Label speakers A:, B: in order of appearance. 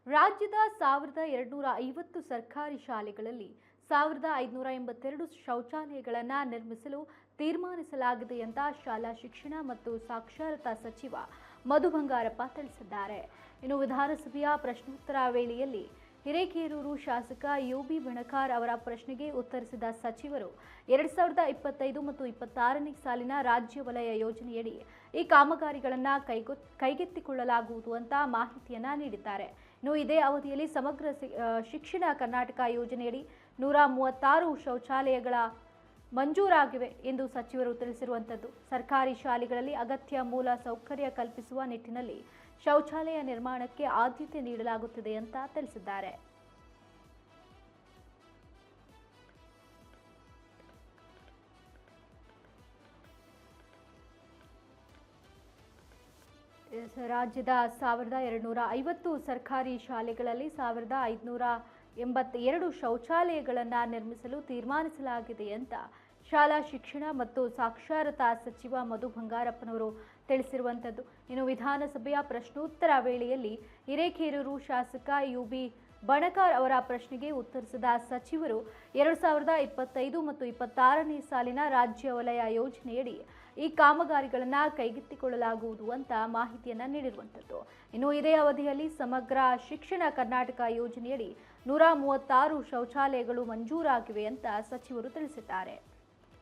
A: ರಾಜ್ಯದ 1250 ಸರ್ಕಾರಿ ಶಾಲೆಗಳಲ್ಲಿ 1582 ಶೌಚಾಲಯಗಳನ್ನು ನಿರ್ಮಿಸಲು ತೀರ್ಮಾನಿಸಲಾಗಿದೆ ಅಂತ ಶಾಲಾ ಶಿಕ್ಷಣ ಮತ್ತು ಸಾಕ್ಷರತಾ ಸಚಿವ ಮಧು ಬಂಗಾರಪ್ಪ ತಿಳಿಸಿದ್ದಾರೆ. ಇನ್ನು ವಿಧಾನಸಭೆಯ ಪ್ರಶ್ನೋತ್ತರ ವೇಳೆಯಲ್ಲಿ ಹಿರೇಕೆರೂರು ಶಾಸಕ ಯುಬಿ ಬಣಕಾರ್ ಅವರ ಪ್ರಶ್ನೆಗೆ ಉತ್ತರಿಸಿದ ಸಚಿವರು 2025 ಮತ್ತು 26ನೇ ಸಾಲಿನ ರಾಜ್ಯ ವಲಯ ಯೋಜನೆಯಡಿ ಈ ಕಾಮಗಾರಿಗಳನ್ನು ಕೈಗೆತ್ತಿಕೊಳ್ಳಲಾಗುವುದು ಅಂತ ಮಾಹಿತಿಯನ್ನ ನೀಡಿದ್ದಾರೆ. ಇನ್ನು ಇದೇ ಅವಧಿಯಲ್ಲಿ ಸಮಗ್ರ ಶಿಕ್ಷಣ ಕರ್ನಾಟಕ ಯೋಜನೆಯಡಿ 136 ಶೌಚಾಲಯಗಳ ಮಂಜೂರಾಗಿವೆ ಎಂದು ಸಚಿವರು ತಿಳಿಸಿರುವಂತದ್ದು. ಸರ್ಕಾರಿ ಶಾಲೆಗಳಲ್ಲಿ ಅಗತ್ಯ ಮೂಲ ಸೌಕರ್ಯ ಕಲ್ಪಿಸುವ ನಿಟ್ಟಿನಲ್ಲಿ ಶೌಚಾಲಯ ನಿರ್ಮಾಣಕ್ಕೆ ಆದ್ಯತೆ ನೀಡಲಾಗುತ್ತಿದೆ ಅಂತ ತಿಳಿಸಿದ್ದಾರೆ. ರಾಜ್ಯದ 1250 ಸರ್ಕಾರಿ ಶಾಲೆಗಳಲ್ಲಿ 1582 ಶೌಚಾಲಯಗಳನ್ನು ನಿರ್ಮಿಸಲು ತೀರ್ಮಾನಿಸಲಾಗಿದೆ ಅಂತ ಶಾಲಾ ಶಿಕ್ಷಣ ಮತ್ತು ಸಾಕ್ಷರತಾ ಸಚಿವ ಮಧು ಬಂಗಾರಪ್ಪನವರು ತಿಳಿಸಿರುವಂತದ್ದು. ಇನ್ನು ವಿಧಾನಸಭೆಯ ಪ್ರಶ್ನೋತ್ತರ ವೇಳೆಯಲ್ಲಿ ಹಿರೇಕೆರೂರು ಶಾಸಕ ಯುಬಿ ಬಣಕಾರ್ ಅವರ ಪ್ರಶ್ನೆಗೆ ಉತ್ತರಿಸಿದ ಸಚಿವರು 2025 ಮತ್ತು 26ನೇ ಸಾಲಿನ ರಾಜ್ಯ ವಲಯ ಯೋಜನೆಯಡಿ ಈ ಕಾಮಗಾರಿಗಳನ್ನು ಕೈಗೆತ್ತಿಕೊಳ್ಳಲಾಗುವುದು ಅಂತ ಮಾಹಿತಿಯನ್ನ ನೀಡಿರುವಂತದ್ದು. ಇನ್ನು ಇದೇ ಅವಧಿಯಲ್ಲಿ ಸಮಗ್ರ ಶಿಕ್ಷಣ ಕರ್ನಾಟಕ ಯೋಜನೆಯಡಿ 136 ಶೌಚಾಲಯಗಳು ಮಂಜೂರಾಗಿವೆ ಅಂತ ಸಚಿವರು ತಿಳಿಸಿದ್ದಾರೆ.